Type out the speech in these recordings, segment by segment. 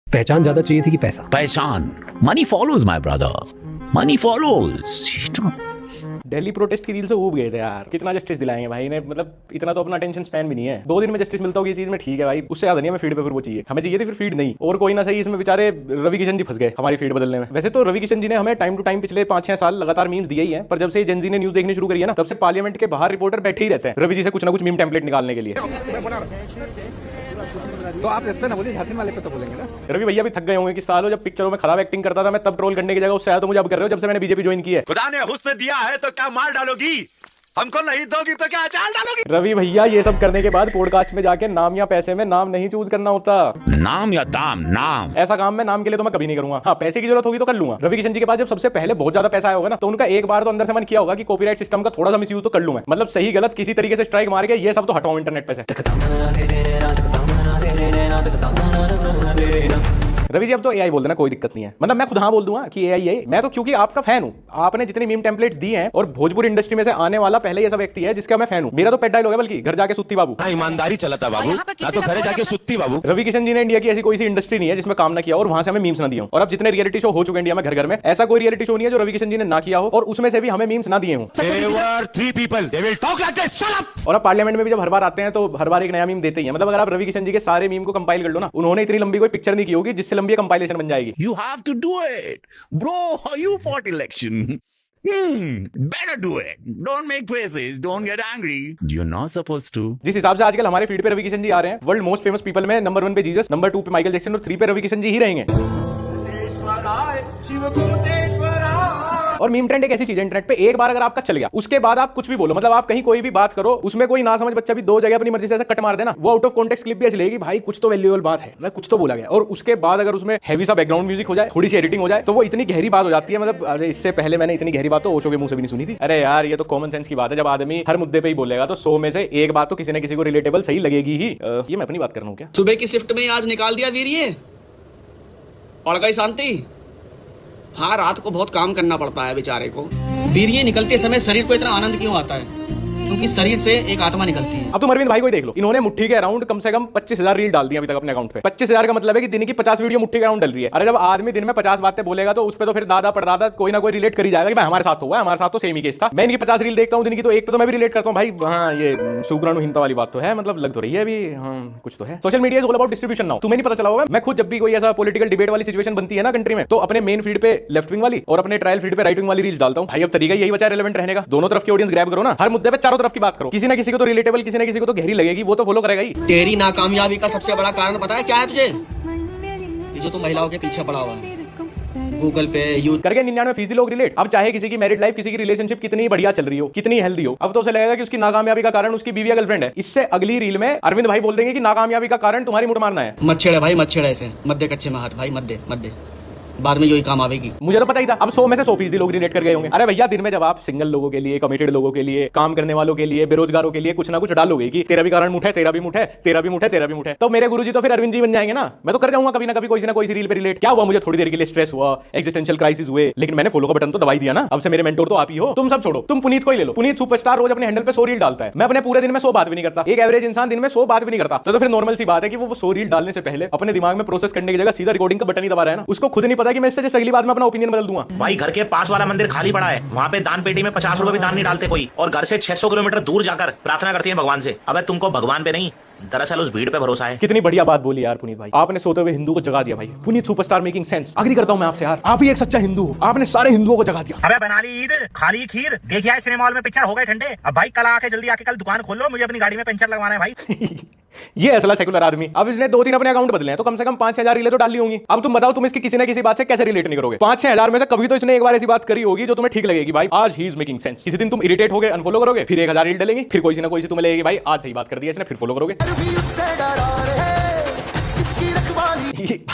पहचान ज्यादा चाहिए थी कि पैसा? पहचान, money follows my brother, money follows. Delhi protest की रील से ऊब गए थे यार। कितना जस्टिस दिलाएंगे भाई ने, मतलब इतना तो अपना अटेंशन स्पैन भी नहीं है। 2 दिन में जस्टिस मिलता होगी ये चीज में, ठीक है भाई, उससे ज्यादा नहीं हमें फीड पे फिर वो चाहिए। हमें चाहिए थी फिर फीड नहीं, और कोई ना सही इसमें बेचारे रवि किशन जी फंस गए हमारी फीड बदलने में। वैसे तो रवि किशन जी ने हमें टाइम टू टाइम पिछले 5-6 साल लगातार मीम्स दिए ही हैं, पर जब से जेन जी ने न्यूज देखनी शुरू करी है ना, तब से पार्लियामेंट के बाहर रिपोर्टर बैठे ही रहते हैं रवि जी से कुछ ना कुछ मीम टेम्पलेट निकालने के लिए। तो आप इस पे ना बोलिए, झारखंड वाले पे तो बोलेंगे ना। रवि भैया भी थक गए होंगे कि सालों जब पिक्चरों में खराब एक्टिंग करता था मैं तब ट्रोल करने की जगह उससे आया तो मुझे अब कर रहे हो जब से मैंने बीजेपी ज्वाइन की है। खुदा ने हुस्न दिया है तो क्या मार डालोगी, हमको नहीं दोगी तो क्या चाल डालोगी। रवि भैया ये सब करने के बाद पॉडकास्ट में जाके नाम या पैसे में नाम नहीं चूज करना होता। नाम या दाम? नाम। ऐसा काम मैं नाम के लिए तो मैं कभी नहीं करूंगा। हाँ, पैसे की जरूरत होगी तो कर लूंगा। रवि किशन जी के पास जब सबसे पहले बहुत ज्यादा पैसा आया होगा ना, तो उनका एक बार तो अंदर से मन किया होगा कि कॉपीराइट सिस्टम का थोड़ा सा मिसयूज तो कर लूं मैं। मतलब सही गलत किसी तरीके से स्ट्राइक मार के ये सब तो हटाओ इंटरनेट पे से। रवि जी अब तो एआई बोल देना, कोई दिक्कत नहीं है। मतलब मैं खुद हाँ बोल दूंगा कि एआई है। मैं तो क्योंकि आपका फैन हूं, आपने जितनी मीम टेम्पलेट्स दी हैं और भोजपुरी इंडस्ट्री में से आने वाला पहले ये सब व्यक्ति है जिसका मैं फैन हूं। मेरा तो पेट डायलॉग है बल्कि, घर जाके सुत्ती बाबू। ईमानदारी चलता बाबू, ना तो घरे जाके सुत्ती बाबू। रवि किशन जी ने इंडिया की ऐसी कोई सी इंडस्ट्री नहीं है जिसमें काम ना किया और वहां से हमें मीम्स ना दिए हो। और अब जितने रियलिटी शो हो चुके इंडिया में घर घर में, ऐसा कोई रियलिटी शो नहीं है जो रवि किशन जी ने ना किया हो और उसमें से भी हमें मीम्स ना दिए हो। और अब पार्लियामेंट में भी जब हर बार आते हैं तो हर बार एक नया मीम देते ही है। मतलब अगर आप रवि किशन जी के सारे मीम को कंपाइल कर लो ना, उन्होंने इतनी लंबी कोई पिक्चर नहीं की होगी जिससे लंबी कंपाइलेशन बन जाएगी। You have to do it, bro. You fought election. Better do it. Don't make faces. Don't get angry. You're not supposed to. जिस हिसाब से आजकल हमारे फीड पे रवि किशन जी आ रहे हैं, वर्ल्ड मोस्ट फेमस पीपल में नंबर 1 पे जीसस, नंबर 2 पे माइकल जैक्सन और 3 पे रवि किशन जी ही रहेंगे। और मीम ट्रेंड एक ऐसी चीज है इंटरनेट पे, एक बार अगर आपका चल गया उसके बाद आप कुछ भी बोलो, मतलब आप कहीं कोई भी बात करो, उसमें कोई ना समझ बच्चा भी 2 जगह अपनी मर्जी से ऐसा कट मार देना, वो आउट ऑफ कॉन्टेक्स्ट क्लिप भी ऐसी लगेगी भाई कुछ तो वैल्यूएबल बात है, मतलब कुछ तो बोला गया। और उसके बाद अगर उसमें हैवी सा बैकग्राउंड म्यूजिक हो जाए, थोड़ी सी एडिटिंग हो जाए, तो वो इतनी गहरी बात हो जाती है। मतलब अरे इससे पहले मैंने इतनी गहरी बात तो ओशो के मुंह से भी नहीं सुनी थी। अरे यार ये तो कॉमन सेंस की बात है, जब आदमी हर मुद्दे पे ही बोलेगा तो 100 में से एक बात तो किसी न किसी को रिलेटेबल सही लगेगी ही। ये मैं अपनी बात कर रहा हूँ क्या? सुबह की शिफ्ट में आज निकाल दिया वीरिये और गई शांति। हाँ, रात को बहुत काम करना पड़ता है बेचारे को। वीरिये निकलते समय शरीर को इतना आनंद क्यों आता है? क्योंकि शरीर से एक आत्मा निकलती है। अब तुम अरविंद भाई को ही देख लो, इन्होंने मुट्ठी के अराउंड कम से कम 25,000 रील डाल दी अभी तक अपने अकाउंट पे। 25,000 का मतलब है कि दिन की 50 वीडियो मुट्ठी के अराउंड डल रही है। अरे जब आदमी दिन में 50 बातें बोलेगा तो उस पे तो फिर दादा परदादा कोई ना कोई रिलेट कर ही जाएगा कि भाई हमारे साथ हुआ है, हमारे साथ तो सेम ही केस था। मैं इनकी 50 रील देखता हूँ दिन की, तो एक पे तो मैं भी रिलेट करता हूँ भाई। हाँ, ये शुक्राणुहीनता वाली बात तो है, मतलब लग तो रही है अभी। हाँ, कुछ तो है। Social media is all about distribution now. तुम्हें नहीं पता चला होगा, मैं खुद जब भी कोई ऐसा पॉलिटिकल डिबेट वाली सिचुएशन बनती है ना कंट्री में, तो अपने मेन फीड पे लेफ्ट विंग वाली और अपने ट्रायल फीड पे राइट विंग वाली रील्स डालता हूँ। भाई अब तरीका यही बचा रेलेवेंट रहने का, दोनों तरफ की ऑडियंस ग्रैब करो ना, हर मुद्दे पे चारों तरफ की बात करो। किसी ना किसी को तो रिलेटेबल, किसी ना किसी को तो गहरी लगेगी, वो तो फॉलो करेगा ही। तेरी नाकामयाबी का सबसे बड़ा कारण पता है क्या है तुझे? ये जो तू महिलाओं के पीछे पड़ा हुआ है, गूगल पे यूज करके 99% लोग रिलेट। अब चाहे किसी की मैरिड लाइफ, किसी की रिलेशनशिप कितनी बढ़िया चल रही हो, कितनी हेल्दी हो, अब तो उसे लगेगा कि उसकी नाकामयाबी का कारण उसकी बीवी या गर्लफ्रेंड है। इससे अगली रील में अरविंद भाई बोल देंगे कि नाकामयाबी का कारण तुम्हारी मुठ मारना है। मत छेड़े भाई, मत छेड़े ऐसे, मत दे कच्चे में हाथ भाई, मत दे, मत दे, बाद में यही काम आवेगी। मुझे तो पता ही था। अब 100 में से 100% लोग रिलेट कर गए होंगे। अरे भैया दिन में जब आप सिंगल लोगों के लिए, कमिटेड लोगों के लिए, काम करने वालों के लिए, बेरोजगारों के लिए कुछ ना कुछ डालोगे कि तेरा भी कारण मुठ है, तेरा भी मुठ है, तेरा भी मुठ है, तेरा भी मुठ है, तो मेरे गुरुजी तो फिर अरविंद जी बन जाएंगे ना। मैं तो कर जाऊंगा कभी ना कभी कोई ना कोई रील पे रिलेट। क्या हुआ, मुझे थोड़ी देर के लिए स्ट्रेस हुआ, एक्जिस्टेंशियल क्राइसिस हुए, लेकिन मैंने फॉलो का बटन तो दबाई दिया ना। अब से मेरे मेंटोर तो आप ही हो। तुम सब छोड़ो, तुम पुनीत को ही ले लो। पुनीत सुपरस्टार रोज अपने हैंडल पे 100 रील डालता है। मैं अपने पूरे दिन में 100 बात भी नहीं करता। एक एवरेज इंसान दिन में 100 बात भी नहीं करता। तो फिर नॉर्मल सी बात है कि वो 100 रील डालने से पहले अपने दिमाग में प्रोसेस करने की जगह सीधा रिकॉर्डिंग का बटन ही दबा रहा है ना। उसको खुद नहीं पता कि मैं इससे अगली बात में अपना ओपिनियन बदल दूंगा। भाई घर के पास वाला मंदिर खाली पड़ा है, वहाँ पे दान पेटी में 50 रुपए भी दान नहीं डालते कोई, और घर से 600 किलोमीटर दूर जाकर प्रार्थना करती है भगवान से। अबे तुमको भगवान पे नहीं, दरअसल उस भीड़ पे भरोसा है। कितनी बढ़िया बात बोली यार पुनीत भाई, आपने सोते हुए हिंदू को जगा दिया भाई। Puneet superstar making sense. Agree करता हूं मैं आपसे यार, आप ही एक सच्चा हिंदू हो, आपने सारे हिंदुओं को जगा दिया। अबे बना ली ईद, खाली खीर, देखिए सिनेमा हॉल में पिक्चर हो गए ठंडे। अब भाई कल आके जल्दी आके कल दुकान खोल लो, मुझे अपनी गाड़ी में पंचर लगवाना है भाई। ये असला सेकुलर आदमी। अब इसने 2-3 अपने अकाउंट बदले हैं तो कम से कम 5-6 रीलें तो डाली होंगी। अब तुम बताओ, तुम इसकी किसी ना किसी बात से कैसे रिलेट नहीं करोगे? 5-6 हजार में से कभी तो इसने एक बार ऐसी बात करी होगी जो तुम्हें ठीक लगेगी भाई, आज ही इज मेकिंग सेंस। किसी दिन तुम इरिटेट होगे, अनफॉलो करोगे, फिर 1000 रील डालेंगे, फिर कोई ना कोई तुम्हें लगेगी भाई आज सही बात कर दी इसने, फिर फॉलो करोगे।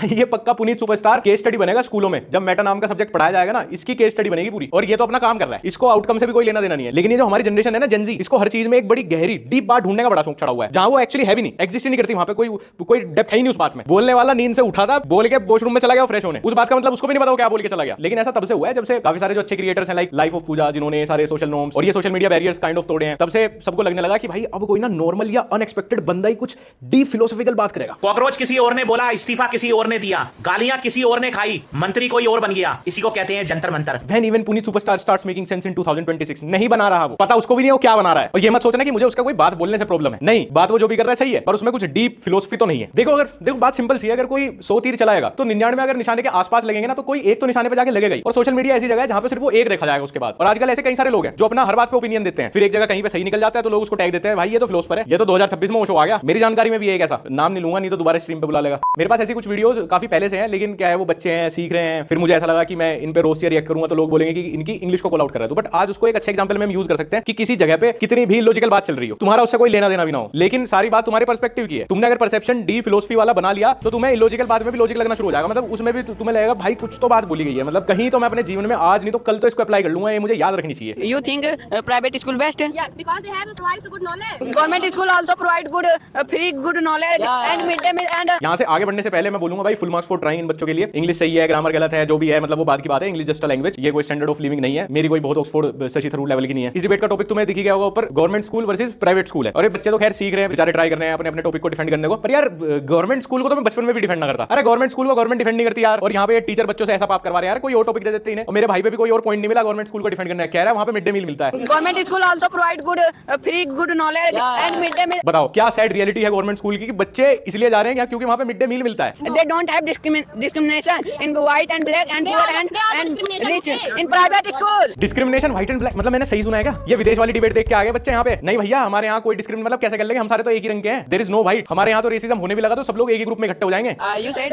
ये पक्का पुनीत सुपरस्टार केस स्टडी बनेगा स्कूलों में, जब मेटा नाम का सब्जेक्ट पढ़ाया जाएगा ना, इसकी केस स्टडी बनेगी पूरी। और ये तो अपना काम कर रहा है, इसको आउटकम से भी कोई लेना देना नहीं है। लेकिन ये जो हमारी जनरेशन है ना, जेन ज़ी, इसको हर चीज में एक बड़ी गहरी डीप बात ढूंढने का बड़ा शौक चढ़ा हुआ है, जहां वो एक्चुअली है भी नहीं, एग्जिस्ट नहीं करती, वहां पे कोई डेप्थ है ही नहीं उस बात में। बोलने वाला नींद से उठा था, बोल के वॉशरूम में चला गया फ्रेश होने, उस बात का मतलब उसको भी नहीं पता क्या बोल के चला गया। लेकिन ऐसा तब से हुआ है जब से काफी सारे जो अच्छे क्रिएटर्स हैं, लाइक लाइफ ऑफ पूजा, जिन्होंने सारे सोशल नॉर्म्स और ये social media barriers kind of तोड़े हैं, तब से सबको लगने लगा कि भाई अब कोई ना नॉर्मल या अनएक्सपेक्टेड बंदा ही कुछ डीप फिलोसॉफिकल बात करेगा। कॉकरोच किसी और ने बोला इस्तीफा किसी और ने दिया, गालियां किसी और ने खाई, मंत्री कोई और बन गया। इसी को कहते हैं Jantar Mantar. When even Puneet superstar starts making sense in 2026 नहीं बना रहा वो, पता उसको भी नहीं है वो क्या बना रहा है। और ये मत सोचना कि मुझे उसका कोई बात बोलने से प्रॉब्लम है, नहीं, बात वो जो भी कर रहा है सही है, पर उसमें कुछ डीप फिलोसफी तो नहीं है। देखो बात सिंपल सी है, अगर कोई 100 तीर चलाएगा तो 99 अगर निशाने के आसपास लगेंगे ना, तो कोई एक तो निशाने पे जाके लगेगा ही। और सोशल मीडिया ऐसी जगह है जहां पे सिर्फ वो एक देखा जाएगा उसके बाद। और आजकल ऐसे कई सारे लोग हैं जो अपना हर बात पे ओपिनियन देते हैं, फिर एक जगह कहीं पे सही निकल जाता है तो लोग उसको टैग देते हैं, भाई ये तो फिलोसफर है, ये तो 2026 में वो शो आ गया। मेरी जानकारी में भी एक ऐसा, नाम नहीं लूंगा नहीं तो दोबारा स्ट्रीम पे बुला लेगा। मेरे पास ऐसी कुछ वीडियोस काफी पहले से हैं, लेकिन क्या है वो बच्चे हैं, सीख रहे हैं, फिर मुझे ऐसा लगा कि मैं इन पे रोस्ट या रिएक्ट करूंगा तो लोग बोलेंगे कि इनकी इंग्लिश को कॉल आउट कर रहा है। बट आज उसको एक अच्छा एग्जांपल में हम यूज कर सकते हैं कि किसी जगह पे कितनी भी लॉजिकल बात चल रही हो, तुम्हारा उससे कोई लेना देना भी ना हो, लेकिन सारी बात तुम्हारे पर्सपेक्टिव की है। तुमने अगर परसेप्शन डी फिलोसफी वाला बना लिया तो तुम्हें इलॉजिकल बात में भी लॉजिक लगना शुरू हो जाएगा। मतलब उसमें भी तुम्हें लगेगा भाई कुछ तो बात बोली गई है, मतलब कहीं तो मैं अपने जीवन में आज नहीं तो कल तो इसको अप्लाई कर लूंगा, ये मुझे याद रखनी चाहिए। You think private school best? Yes, because they have provides good knowledge. Government school also provide good free good knowledge and midday meal and यहाँ से आगे बढ़ने से पहले मैं बोलूंगा भाई full marks for trying in बच्चों के लिए। इंग्लिश सही है, ग्रामर गलत है, जो भी है मतलब वो बात की बात है। इंग्लिश जस्ट अ लैंग्वेज, ये कोई स्टैंडर्ड ऑफ लिविंग नहीं है। मेरी कोई बहुत ऑक्सफोर्ड शशि थरूर लेवल की नहीं है। इस डिबेट का टॉपिक तुम्हें दिख गया होगा ऊपर, government school versus private school है। और ये बच्चे तो खैर सीख रहे हैं, बेचारे ट्राई कर रहे हैं अपने अपने टॉपिक को डिफेंड करने को। पर यार गवर्नमेंट स्कूल को तो मैं बचपन में भी डिफेंड ना करता। अरे गवर्नमेंट स्कूल को गवर्नमेंट डिफेंड नहीं करती यार। और यहाँ पे टीचर बच्चों से ऐसा पाप करवा रहे हैं यार, कोई और टॉपिक दे देते हैं। और मेरे भाई पे भी कोई और पॉइंट नहीं मिला गवर्नमेंट स्कूल को डिफेंड करने, कह रहा है वहाँ पे मिड डे मील मिलता है। government school also provide good free good knowledge and midday meal. बताओ क्या सैड रियलिटी है गवर्नमेंट स्कूल की कि बच्चे इसलिए जा रहे हैं क्योंकि वहाँ पे मिड डे मील मिलता है। They don't have discrimination in white and black and They poor are- and they are and discrimination, rich okay. in private school. Discrimination white and black, मतलब मैंने सही सुना है क्या? ये विदेश वाली डिबेट देख के आ गए बच्चे यहाँ पे? नहीं भैया हमारे यहाँ कोई डिस्क्रिमिनेशन मतलब कैसे कर लेंगे, हम सारे तो एक ही रंग के हैं। There is no white. हमारे यहाँ तो रेसिज्म होने भी लगा तो सब लोग एक ही ग्रुप में इकट्ठे हो जाएंगे। You said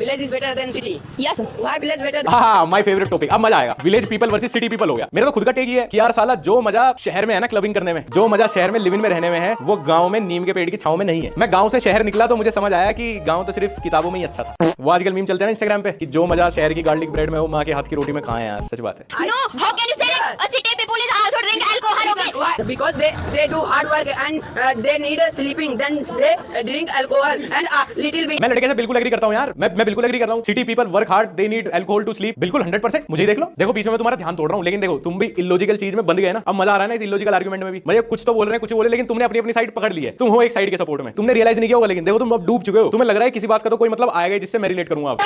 village is better than city. Yes. Why village better? हाँ माय फेवरेट टॉपिक, अब मजा आएगा। Village people versus city people हो गया। मेरा तो खुद का टेक ही है कि यार साला जो मजा शहर में है ना क्लबिंग करने में, जो मजा शहर में लिविंग में रहने में है, वो गांव में नीम के पेड़ की छांव में नहीं है। मैं गांव से शहर निकला तो मुझे समझ आया कि गांव तो सिर्फ किताबों में ही अच्छा था। वो आजकल मीम चलते हैं ना इंस्टाग्राम पे कि जो मजा शहर की गार्लिक ब्रेड में हो माँ के हाथ की रोटी में कहाँ है यार, सच बात है। No, how can you say that? A city people is also drink alcohol. Okay. Why? Because they do hard work and they need sleeping. Then they drink alcohol and little bit. मैं लड़के से बिल्कुल agree करता हूँ यार, मैं बिल्कुल agree कर रहा हूँ। City people work hard, they need alcohol to sleep, बिल्कुल 100%। मुझे देख लो, देखो बीच में मैं तुम्हारा ध्यान तोड़ रहा हूँ, लेकिन देखो तुम भी इलॉजिकल चीज में बंद गए ना। अब मजा आ रहा है ना इस इलॉजिकल आर्गुमेंट में भी। मुझे कुछ तो बोल रहे हैं, कुछ बोले, लेकिन तुमने अपनी अपनी साइड पकड़ ली है। तुम हो एक साइड के सपोर्ट में, तुमने रियलाइज नहीं किया होगा, लेकिन देखो तुम अब डूब चुके हो। तुम्हें लग रहा है किसी बात का तो कोई मतलब आएगा जिससे मैं रिलेट करूंगा।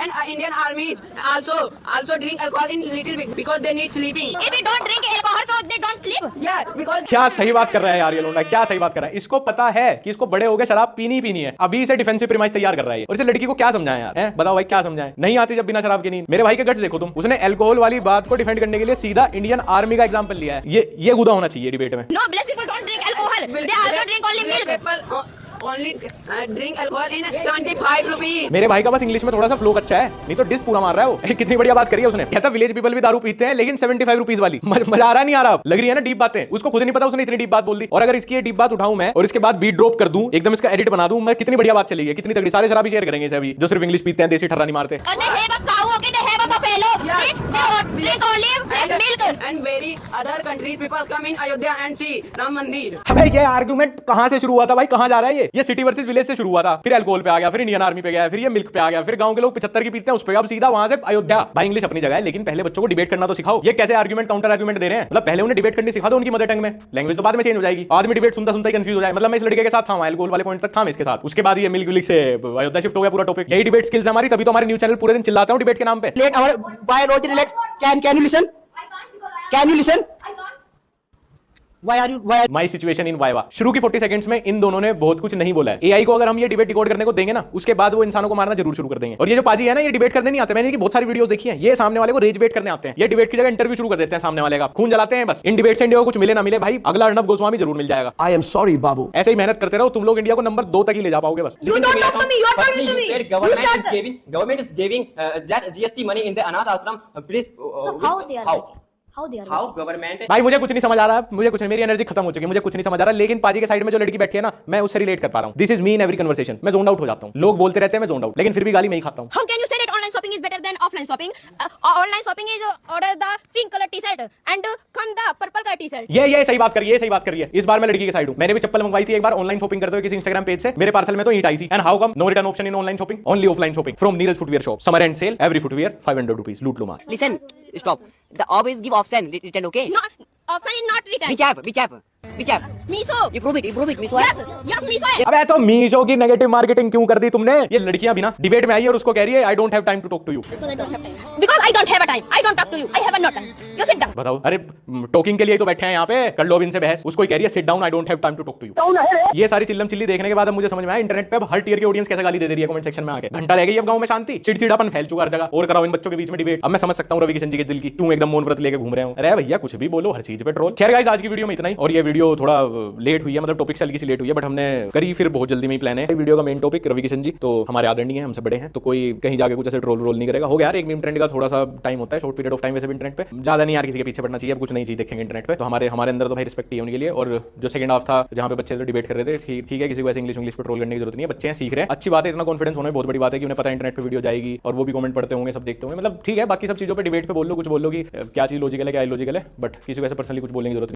And Indian army also drink alcohol in little bit because they need sleeping. If you don't drink alcohol, so they don't sleep. Yeah, because क्या सही बात कर रहा है यार ये लोंडा, क्या सही बात कर रहा है। इसको पता है कि इसको बड़े हो गए शराब पीनी पीनी है, अभी इसे डिफेंसिव प्रीमाइस तैयार कर रहा है। और इसे लड़की को क्या समझाएं यार, हैं? बताओ भाई क्या समझाएं? नहीं आती जब बिना शराब के नींद। मेरे भाई के गट्स देखो तुम, उसने अल्कोहल वाली बात को डिफेंड करने के लिए सीधा इंडियन आर्मी का एग्जांपल लिया है। ये गुदा होना चाहिए डिबेट में। No, black people don't drink alcohol. They also drink only milk. people only drink alcohol in 75 rupees. मेरे भाई का बस इंग्लिश में थोड़ा सा फ्लो अच्छा है, नहीं तो डिस पूरा मार रहा है वो। कितनी बढ़िया बात करी है उसने। कहता विलेज पीपल भी दारू पीते हैं लेकिन 75 रुपीज वाली। मजा आ रहा नहीं आ रहा? लग रही है ना डीप बातें, उसको खुद नहीं पता उसने इतनी डीप बात बोल दी। और अगर इसकी ये डीप बात उठाऊं मैं और इसके बाद बीट ड्रॉप कर दूं, एकदम इसका एडिट बना दूं, मैं कितनी बढ़िया बात चलेगी, कितनी तगड़ी। सारे शराबी शेयर करेंगे इसे अभी, जो सिर्फ इंग्लिश पीते हैं, देसी ठर्रा नहीं मारते। They have a cow. Okay, they have a buffalo. Yeah. They drink only fresh milk. And very other countries people come in Ayodhya and see Ram Mandir. अबे ये आर्गुमेंट कहां से शुरू हुआ था भाई, कहां जा रहा है ये सिटी वर्सेस विलेज से शुरू हुआ था, फिर अल्कोहल पे आ गया, फिर इंडियन आर्मी पे गया, फिर ये मिल्क पे आ गया, फिर गांव के लोग 75 की पीते हैं उस पे, अब सीधा वहां से अयोध्या। भाई इंग्लिश अपनी जगह है, लेकिन पहले बच्चों को डिबेट करना तो सिखाओ। ये कैसे आर्गुमेंट काउंटर आर्गुमेंट दे रहे हैं? मतलब पहले उन्हें डिबेट करनी सिखा दो उनकी मदर टंग में, लैंग्वेज तो बाद में चेंज हो जाएगी। आदमी डिबेट सुनता सुनता ही कंफ्यूज हो जाए। मतलब मैं इस लड़के के साथ था, अल्कोहल वाले पॉइंट तक था मैं इसके साथ, उसके बाद ये मिल्क विल्क से अयोध्या शिफ्ट हो गया पूरा टॉपिक। यही डिबेट स्किल्स हमारी, तभी तो हमारे न्यूज चैनल पूरे दिन चिल्लाते हैं डिबेट के नाम पे। Let our biology relate. Can you listen? I can't because Can you listen? I can't. Why are you? My situation in viva. शुरू की 40 सेकंड्स में इन दोनों ने बहुत कुछ नहीं बोला है। एआई को अगर हम ये डिबेट डिकोड करने को देंगे ना, उसके बाद वो इंसानों को मारना जरूर शुरू कर देंगे। और ये जो पाजी है ना, ये डिबेट करने नहीं आते। मैंने इनकी बहुत सारी वीडियोस देखी हैं, ये सामने वाले को रेज डिबेट करने आते हैं। ये डिबेट की जगह इंटरव्यू शुरू कर देते हैं सामने वाले का, खून जलाते हैं बस। इन डिबेट से इंडिया को कुछ मिले ना मिले भाई, अगला अर्नब गोस्वामी जरूर मिल जाएगा। I am sorry, Babu. ऐसे ही मेहनत करते रहो, तुम लोग इंडिया को नंबर 2 तक ही ले जा पाओगे बस। You don't talk to me. You're talking to me. Government is giving that GST money in the Anath Ashram. Please. So how they are? How they are? How government? भाई मुझे कुछ नहीं समझ आ रहा, मुझे कुछ नहीं, मेरी एनर्जी खत्म हो चुकी है, मुझे कुछ नहीं समझ आ रहा। लेकिन पाजी के साइड में जो लड़की बैठी है ना, मैं उससे रिलेट कर पा रहा हूँ। This is me in every conversation. मैं जोन आउट हो जाता हूँ, लोग बोलते रहते हैं मैं जोन आउट, लेकिन फिर भी गाली मैं ही खाता हूँ। How can you say that online shopping is better than offline shopping? Online shopping is order the pink color T-shirt and come the purple color T-shirt. ये सही बात करिए, सही बात करिए। इस बार मैं लड़की के साइड हूँ। मैंने भी चप्पल मंगवाई थी एक बार ऑनलाइन शॉपिंग करते हुए किसी इंस्टाग्राम पेज से, मेरे पार्सल में तो ईंट आई थी। And how come no return option in online shopping, only offline shopping from Neeraj footwear shop. Summer end sale, every footwear 500 rupees, लूट लो मार। Listen. Stop. The always give option written. Okay. Not option is not written. Which app? Meesho You prove it, Miss White. Yes Meesho अबे तो मीशो की negative marketing क्यों कर दी तुमने? ये लड़कियां भी ना डिबेट में आई और उसको कह रही है I don't have time to talk to you. Because I don't have a time, I don't talk to you, I have no time, you sit down. बताओ, अरे टॉकिंग के लिए तो बैठे हैं यहाँ पे, कर लो अब इनसे बहस। उसको ही कह रही है sit down, I don't have time to talk to you. ये सारी चिल्लम चिल्ली देखने के बाद अब मुझे समझ में आया इंटरनेट पे अब हर टियर की ऑडियंस कैसे गाली दे रही है कमेंट सेक्शन में आके। घंटा रह गई अब गांव में शांति, चिड़चिड़ापन फैल चुका हर जगह। और कराओ इन बच्चों के बीच में डिबेट। अब मैं समझ सकता हूँ रवि किशन जी के दिल की, क्यों एकदम मौन व्रत लेके घूम रहे हो। अरे भैया कुछ भी बोलो, हर चीज पे ट्रोल। खैर गाइस, आज की वीडियो में इतना ही। और ये वीडियो थोड़ा लेट हुई है, मतलब टॉपिक से हल्की सी लेट हुई है, बट हमने करी फिर बहुत जल्दी में ही प्लान है। वीडियो का मेन टॉपिक रवि किशन जी तो हमारे आदरणीय हैं, हमसे बड़े हैं, तो कोई कहीं जाके कुछ ऐसे ट्रोल रोल नहीं करेगा। हो गया यार, एक मीम ट्रेंड का थोड़ा सा टाइम होता है, शॉर्ट पीरियड ऑफ टाइम वैसे भी इंटरनेट पे। ज्यादा नहीं यार किसी के पीछे पड़ना चाहिए। अब कुछ नई चीज देखेंगे इंटरनेट पे, तो हमारे अंदर तो भाई रिस्पेक्ट ही है उनके लिए। और जो सेकंड हाफ था जहाँ पे बच्चे डिबेट कर रहे थे, ठीक है, किसी को ऐसे इंग्लिश पे ट्रोल करने की जरूरत नहीं है। बच्चे हैं, सीख रहे हैं, अच्छी बात है। इतना कॉन्फिडेंस होना बहुत बड़ी बात है कि उन्हें पता है इंटरनेट पे वीडियो जाएगी और वो भी कमेंट पढ़ते होंगे, सब देखते होंगे। मतलब ठीक है, बाकी सब चीजों पे डिबेट पे बोल लो, कुछ बोल लो कि क्या चीज लॉजिकल है क्या इलॉजिकल है, बट किसी को ऐसे पर्सनली कुछ बोलने की जरूरत नहीं।